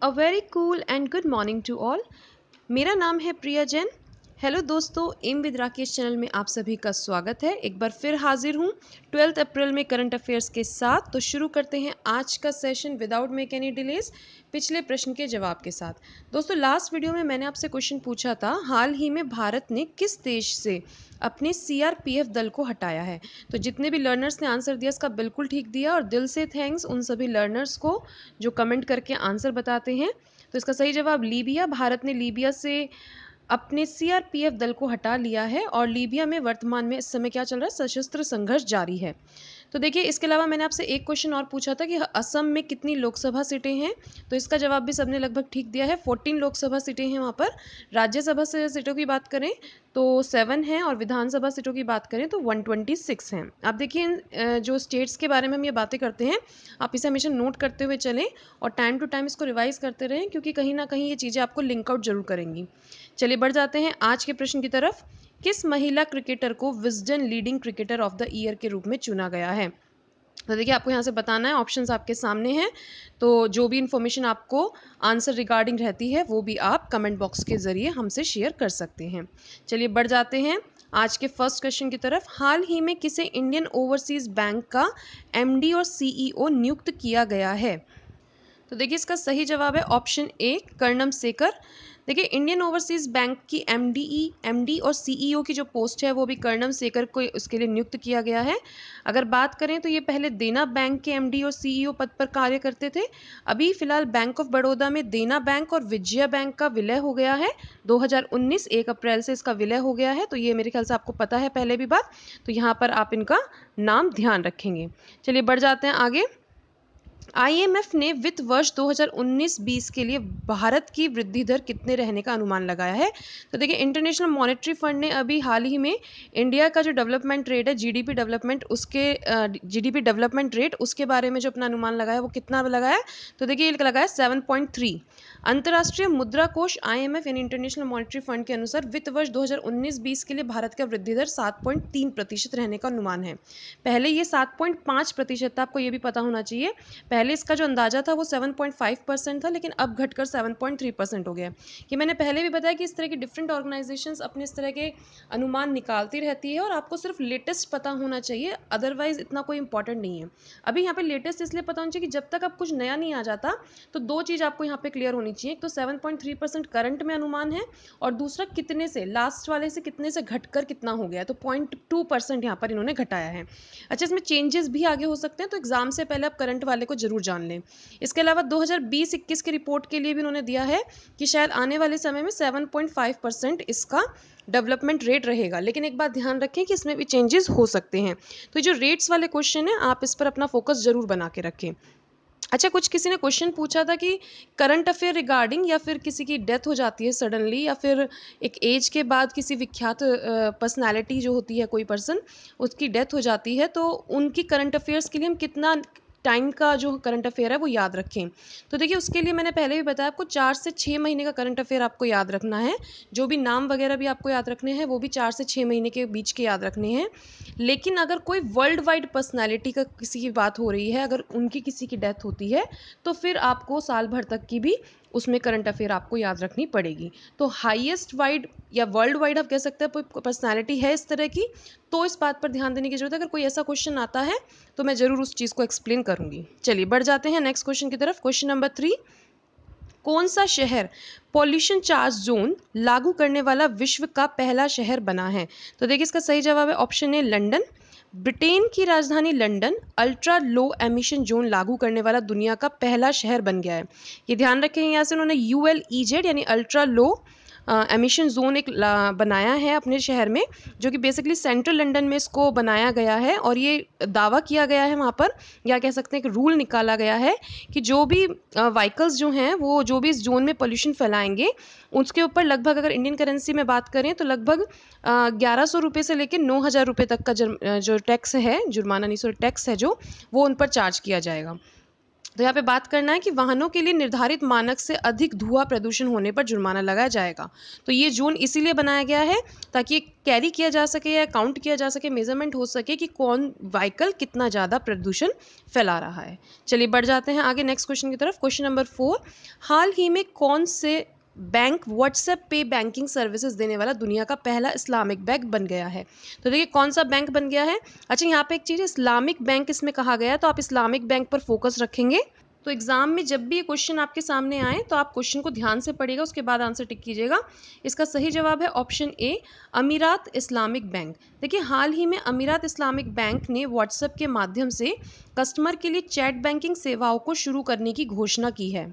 A very cool and good morning to all. मेरा नाम है प्रिया जैन। हेलो दोस्तों, एम विद राकेश चैनल में आप सभी का स्वागत है। एक बार फिर हाजिर हूँ 12 अप्रैल में करंट अफेयर्स के साथ। तो शुरू करते हैं आज का session without make any delays, पिछले प्रश्न के जवाब के साथ। दोस्तों, लास्ट वीडियो में मैंने आपसे क्वेश्चन पूछा था, हाल ही में भारत ने किस देश से अपने सीआरपीएफ दल को हटाया है। तो जितने भी लर्नर्स ने आंसर दिया इसका बिल्कुल ठीक दिया, और दिल से थैंक्स उन सभी लर्नर्स को जो कमेंट करके आंसर बताते हैं। तो इसका सही जवाब लीबिया। भारत ने लीबिया से अपने सीआरपीएफ दल को हटा लिया है, और लीबिया में वर्तमान में इस समय क्या चल रहा है, सशस्त्र संघर्ष जारी है। तो देखिए, इसके अलावा मैंने आपसे एक क्वेश्चन और पूछा था कि असम में कितनी लोकसभा सीटें हैं। तो इसका जवाब भी सबने लगभग ठीक दिया है, 14 लोकसभा सीटें हैं वहाँ पर। राज्यसभा से सीटों की बात करें तो 7 हैं, और विधानसभा सीटों की बात करें तो 126 हैं। आप देखिए, जो स्टेट्स के बारे में हम ये बातें करते हैं, आप इसे हमेशा नोट करते हुए चलें और टाइम टू टाइम इसको रिवाइज करते रहें, क्योंकि कहीं ना कहीं ये चीज़ें आपको लिंक आउट जरूर करेंगी। चलिए बढ़ जाते हैं आज के प्रश्न की तरफ। किस महिला क्रिकेटर को Wisden leading cricketer of the year के रूप में चुना गया है। तो देखिए, आपको यहाँ से बताना है, ऑप्शंस आपके सामने हैं। तो जो भी इंफॉर्मेशन आपको आंसर रिगार्डिंग रहती है वो भी आप कमेंट बॉक्स के ज़रिए हमसे शेयर कर सकते हैं। चलिए बढ़ जाते हैं आज के फर्स्ट क्वेश्चन की तरफ। हाल ही में किसे इंडियन ओवरसीज बैंक का एमडी और सीईओ नियुक्त किया गया है। तो देखिए, इसका सही जवाब है ऑप्शन ए, कर्णम सेकर। देखिए, इंडियन ओवरसीज बैंक की एमडी और सीईओ की जो पोस्ट है वो भी कर्णम सेकर को उसके लिए नियुक्त किया गया है। अगर बात करें तो ये पहले देना बैंक के एमडी और सीईओ पद पर कार्य करते थे। अभी फिलहाल बैंक ऑफ बड़ौदा में देना बैंक और विजया बैंक का विलय हो गया है। 2019 1 अप्रैल से इसका विलय हो गया है। तो ये मेरे ख्याल से आपको पता है पहले भी बात, तो यहाँ पर आप इनका नाम ध्यान रखेंगे। चलिए बढ़ जाते हैं आगे। आईएमएफ ने वित्त वर्ष 2019-20 के लिए भारत की वृद्धि दर कितने रहने का अनुमान लगाया है। तो देखिए, इंटरनेशनल मॉनेटरी फंड ने अभी हाल ही में इंडिया का जो डेवलपमेंट रेट है, जीडीपी डेवलपमेंट रेट, उसके बारे में जो अपना अनुमान लगाया वो कितना लगाया है। तो देखिए, ये लगाया 7.3। अंतर्राष्ट्रीय मुद्रा कोष आईएमएफ यानी इंटरनेशनल मॉनेटरी फंड के अनुसार वित्त वर्ष 2019-20 के लिए भारत का वृद्धि दर 7.3% रहने का अनुमान है। पहले ये 7.5% था, आपको ये भी पता होना चाहिए। पहले इसका जो अंदाजा था वो 7.5% था, लेकिन अब घटकर 7.3% हो गया। कि मैंने पहले भी बताया कि इस तरह की डिफरेंट ऑर्गेनाइजेशंस अपने इस तरह के अनुमान निकालती रहती है, और आपको सिर्फ लेटेस्ट पता होना चाहिए, अदरवाइज इतना कोई इंपॉर्टेंट नहीं है। अभी यहाँ पे लेटेस्ट इसलिए पता होना चाहिए कि जब तक अब कुछ नया नहीं आ जाता तो दो चीज़ आपको यहाँ पे क्लियर होनी चाहिए। एक तो 7.3% करंट में अनुमान है, और दूसरा कितने से, लास्ट वाले से कितने से घटकर कितना हो गया है। तो 0.2% यहाँ पर इन्होंने घटाया है। अच्छा, इसमें चेंजेस भी आगे हो सकते हैं, तो एग्जाम से पहले आप करंट वाले को जरूर जान लें। इसके अलावा 2020-21 की रिपोर्ट के लिए भी उन्होंने दिया है कि शायद आने वाले समय में 7.5% इसका डेवलपमेंट रेट रहेगा। लेकिन एक बात ध्यान रखें कि इसमें भी चेंजेस हो सकते हैं। तो जो रेट्स वाले क्वेश्चन है, आप इस पर अपना फोकस जरूर बना के रखें। अच्छा, कुछ किसी ने क्वेश्चन पूछा था कि करंट अफेयर रिगार्डिंग, या फिर किसी की डेथ हो जाती है सडनली, या फिर एक एज के बाद किसी विख्यात पर्सनालिटी जो होती है, कोई पर्सन, उसकी डेथ हो जाती है, तो उनकी करंट अफेयर्स के लिए हम कितना टाइम का जो करंट अफेयर है वो याद रखें। तो देखिए, उसके लिए मैंने पहले भी बताया, आपको 4 से 6 महीने का करंट अफेयर आपको याद रखना है। जो भी नाम वगैरह भी आपको याद रखने हैं वो भी 4 से 6 महीने के बीच के याद रखने हैं। लेकिन अगर कोई वर्ल्ड वाइड पर्सनैलिटी का किसी की बात हो रही है, अगर उनकी किसी की डेथ होती है, तो फिर आपको साल भर तक की भी उसमें करंट अफेयर आपको याद रखनी पड़ेगी। तो हाईएस्ट वाइड या वर्ल्ड वाइड आप कह सकते हैं कोई पर्सनैलिटी है इस तरह की, तो इस बात पर ध्यान देने की जरूरत है। अगर कोई ऐसा क्वेश्चन आता है तो मैं ज़रूर उस चीज़ को एक्सप्लेन करूंगी। चलिए बढ़ जाते हैं नेक्स्ट क्वेश्चन की तरफ। क्वेश्चन नंबर 3, कौन सा शहर पॉल्यूशन चार्ज जोन लागू करने वाला विश्व का पहला शहर बना है। तो देखिए, इसका सही जवाब है ऑप्शन ए, लंदन। ब्रिटेन की राजधानी London ultra low emission zone लागू करने वाला दुनिया का पहला शहर बन गया है। ये ध्यान रखें, यहाँ से उन्होंने ULEZ यानी अल्ट्रा लो एमिशन जोन एक बनाया है अपने शहर में, जो कि बेसिकली सेंट्रल लंदन में इसको बनाया गया है। और ये दावा किया गया है वहाँ पर, या कह सकते हैं कि रूल निकाला गया है कि जो भी व्हीकल्स जो हैं वो जो भी इस जोन में पोल्यूशन फैलाएंगे, उसके ऊपर लगभग, अगर इंडियन करेंसी में बात करें तो लगभग 1100 रुपये से लेकर 9000 रुपये तक का जो टैक्स है, जुर्माना नहीं, सॉरी टैक्स है, जो वो उन पर चार्ज किया जाएगा। तो यहाँ पे बात करना है कि वाहनों के लिए निर्धारित मानक से अधिक धुआं प्रदूषण होने पर जुर्माना लगाया जाएगा। तो ये जोन इसीलिए बनाया गया है ताकि कैरी किया जा सके या काउंट किया जा सके, मेजरमेंट हो सके कि कौन व्हीकल कितना ज़्यादा प्रदूषण फैला रहा है। चलिए बढ़ जाते हैं आगे नेक्स्ट क्वेश्चन की तरफ। क्वेश्चन नंबर 4, हाल ही में कौन से बैंक व्हाट्सएप पे बैंकिंग सर्विसेज देने वाला दुनिया का पहला इस्लामिक बैंक बन गया है? तो देखिए कौन सा बैंक बन गया है। अच्छा, यहाँ पे एक चीज़ इस्लामिक बैंक इसमें कहा गया है, तो आप इस्लामिक बैंक पर फोकस रखेंगे। तो एग्जाम में जब भी ये क्वेश्चन आपके सामने आए तो आप क्वेश्चन को ध्यान से पढ़िएगा, उसके बाद आंसर टिक कीजिएगा। इसका सही जवाब है ऑप्शन ए, अमीरात इस्लामिक बैंक। देखिए हाल ही में अमीरात इस्लामिक बैंक ने व्हाट्सएप के माध्यम से कस्टमर के लिए चैट बैंकिंग सेवाओं को शुरू करने की घोषणा की है।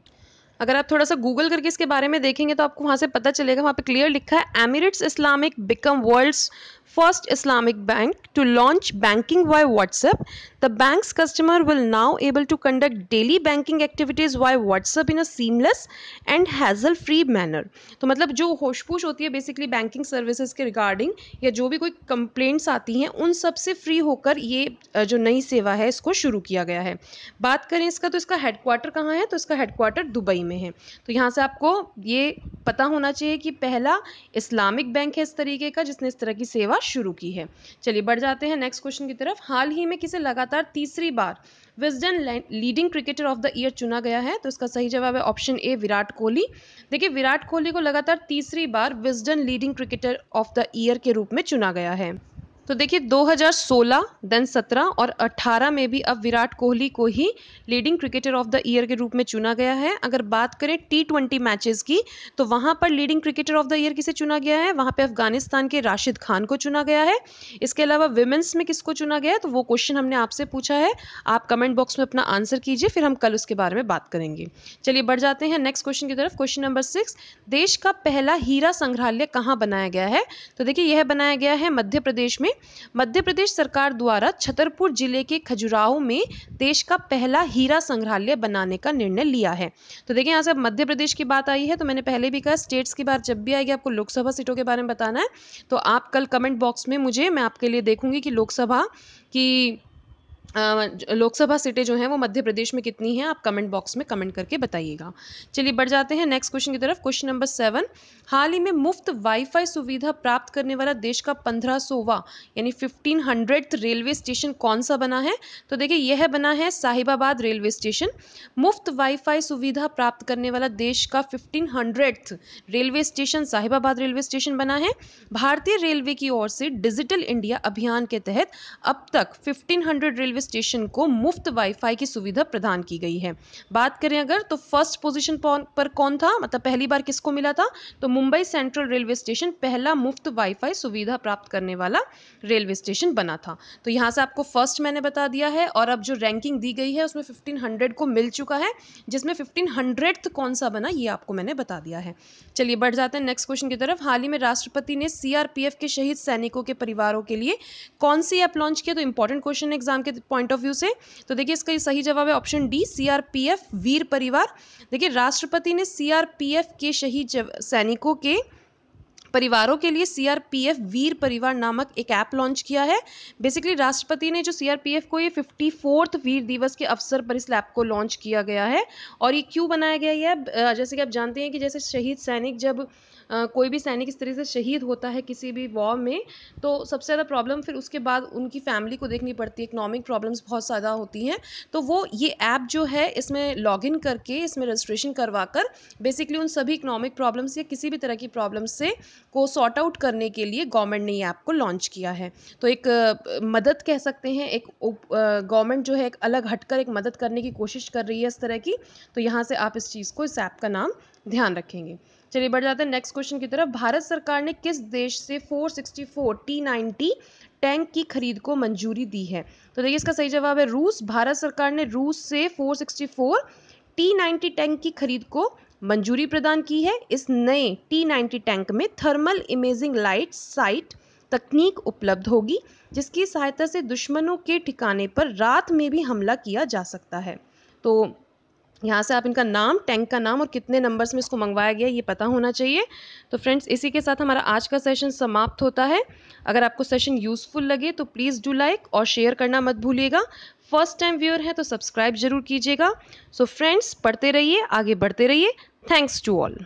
अगर आप थोड़ा सा गूगल करके इसके बारे में देखेंगे तो आपको वहाँ से पता चलेगा, वहाँ पे क्लियर लिखा है Emirates Islamic become world's first Islamic bank to launch banking via WhatsApp. The bank's customer will now able to conduct daily banking activities via WhatsApp in a seamless and hassle free manner. तो मतलब जो होशपूछ होती है basically banking services के regarding, या जो भी कोई कंप्लेंट्स आती हैं उन सब से फ्री होकर ये जो नई सेवा है इसको शुरू किया गया है। बात करें इसका, तो इसका हेडक्वार्टर कहाँ है? तो इसका हेडक्वार्टर दुबई में है। तो यहाँ से आपको ये पता होना चाहिए कि पहला इस्लामिक बैंक है इस तरीके का जिसने इस तरह की सेवा शुरू की है। चलिए बढ़ जाते हैं नेक्स्ट क्वेश्चन की तरफ। हाल ही में किसे लगातार तीसरी बार Wisden leading cricketer of the year चुना गया है? तो इसका सही जवाब है ऑप्शन ए, विराट कोहली। देखिए विराट कोहली को लगातार तीसरी बार Wisden leading cricketer of the year के रूप में चुना गया है। तो देखिए 2016, देन 17 और 18 में भी अब विराट कोहली को ही leading cricketer of the year के रूप में चुना गया है। अगर बात करें T20 मैचेस की, तो वहाँ पर leading cricketer of the year किसे चुना गया है? वहाँ पे अफगानिस्तान के राशिद खान को चुना गया है। इसके अलावा विमेंस में किसको चुना गया है? तो वो क्वेश्चन हमने आपसे पूछा है, आप कमेंट बॉक्स में अपना आंसर कीजिए, फिर हम कल उसके बारे में बात करेंगे। चलिए बढ़ जाते हैं नेक्स्ट क्वेश्चन की तरफ। क्वेश्चन नंबर 6, देश का पहला हीरा संग्रहालय कहाँ बनाया गया है? तो देखिए यह बनाया गया है मध्य प्रदेश में। मध्य प्रदेश सरकार द्वारा छतरपुर जिले के खजुराहो में देश का पहला हीरा संग्रहालय बनाने का निर्णय लिया है। तो देखिए यहाँ से अब मध्य प्रदेश की बात आई है, तो मैंने पहले भी कहा स्टेट्स की बात जब भी आएगी आपको लोकसभा सीटों के बारे में बताना है। तो आप कल कमेंट बॉक्स में मैं आपके लिए देखूंगी कि लोकसभा की लोकसभा सीटें जो हैं वो मध्य प्रदेश में कितनी हैं, आप कमेंट बॉक्स में कमेंट करके बताइएगा। चलिए बढ़ जाते हैं नेक्स्ट क्वेश्चन की तरफ। क्वेश्चन नंबर 7, हाल ही में मुफ्त वाईफाई सुविधा प्राप्त करने वाला देश का 1500वां यानी 1500th रेलवे स्टेशन कौन सा बना है? तो देखिए यह बना है साहिबाबाद रेलवे स्टेशन। मुफ्त वाईफाई सुविधा प्राप्त करने वाला देश का 1500th railway station Sahibabad railway station बना है। भारतीय रेलवे की ओर से डिजिटल इंडिया अभियान के तहत अब तक 1500 रेलवे स्टेशन को मुफ्त वाईफाई की सुविधा प्रदान की गई है। बात करें अगर, तो फर्स्ट पोजीशन पर कौन था, मतलब पहली बार किसको मिला था? तो मुंबई सेंट्रल रेलवे स्टेशन पहला मुफ्त वाईफाई सुविधा प्राप्त करने वाला रेलवे स्टेशन बना था। तो यहाँ से आपको फर्स्ट मैंने बता दिया है, और अब जो रैंकिंग दी गई है उसमें 1500 को मिल चुका है, जिसमें 1500th कौन सा बना ये आपको मैंने बता दिया है। चलिए बढ़ जाते हैं नेक्स्ट क्वेश्चन की तरफ। हाल ही में राष्ट्रपति ने सीआरपीएफ के शहीद सैनिकों के परिवारों के लिए कौन सी ऐप लॉन्च किया? तो इंपॉर्टेंट क्वेश्चन एग्जाम के पॉइंट ऑफ व्यू से। तो देखिए इसका सही जवाब है ऑप्शन डी, सीआरपीएफ वीर परिवार। देखिए राष्ट्रपति ने सीआरपीएफ के शहीद सैनिकों के परिवारों के लिए सीआरपीएफ वीर परिवार नामक एक ऐप लॉन्च किया है। बेसिकली राष्ट्रपति ने जो सीआरपीएफ को ये 54th वीर दिवस के अवसर पर इस ऐप को लॉन्च किया गया है। और ये क्यों बनाया गया है? जैसे कि आप जानते हैं कि जैसे शहीद सैनिक जब कोई भी सैनिक इस तरह से शहीद होता है किसी भी वॉर में, तो सबसे ज़्यादा प्रॉब्लम फिर उसके बाद उनकी फैमिली को देखनी पड़ती है, इकोनॉमिक प्रॉब्लम्स बहुत ज़्यादा होती हैं। तो वो ये ऐप जो है इसमें लॉगिन करके इसमें रजिस्ट्रेशन करवा कर बेसिकली उन सभी इकोनॉमिक प्रॉब्लम्स या किसी भी तरह की प्रॉब्लम्स से को सॉर्ट आउट करने के लिए गवर्नमेंट ने ये ऐप को लॉन्च किया है। तो एक मदद कह सकते हैं, एक गवर्नमेंट जो है एक अलग हटकर एक मदद करने की कोशिश कर रही है इस तरह की। तो यहाँ से आप इस चीज़ को, इस ऐप का नाम ध्यान रखेंगे। चलिए बढ़ जाते हैं नेक्स्ट क्वेश्चन की तरफ। भारत सरकार ने किस देश से 464 T90 टैंक की खरीद को मंजूरी दी है? तो देखिए इसका सही जवाब है रूस। भारत सरकार ने रूस से 464 T90 टैंक की खरीद को मंजूरी प्रदान की है। इस नए T90 टैंक में थर्मल इमेजिंग लाइट साइट तकनीक उपलब्ध होगी, जिसकी सहायता से दुश्मनों के ठिकाने पर रात में भी हमला किया जा सकता है। तो यहाँ से आप इनका नाम, टैंक का नाम और कितने नंबर्स में इसको मंगवाया गया ये पता होना चाहिए। तो फ्रेंड्स इसी के साथ हमारा आज का सेशन समाप्त होता है। अगर आपको सेशन यूज़फुल लगे तो प्लीज़ डू लाइक और शेयर करना मत भूलिएगा। फर्स्ट टाइम व्यूअर हैं तो सब्सक्राइब जरूर कीजिएगा। सो फ्रेंड्स, पढ़ते रहिए, आगे बढ़ते रहिए। Thanks to all.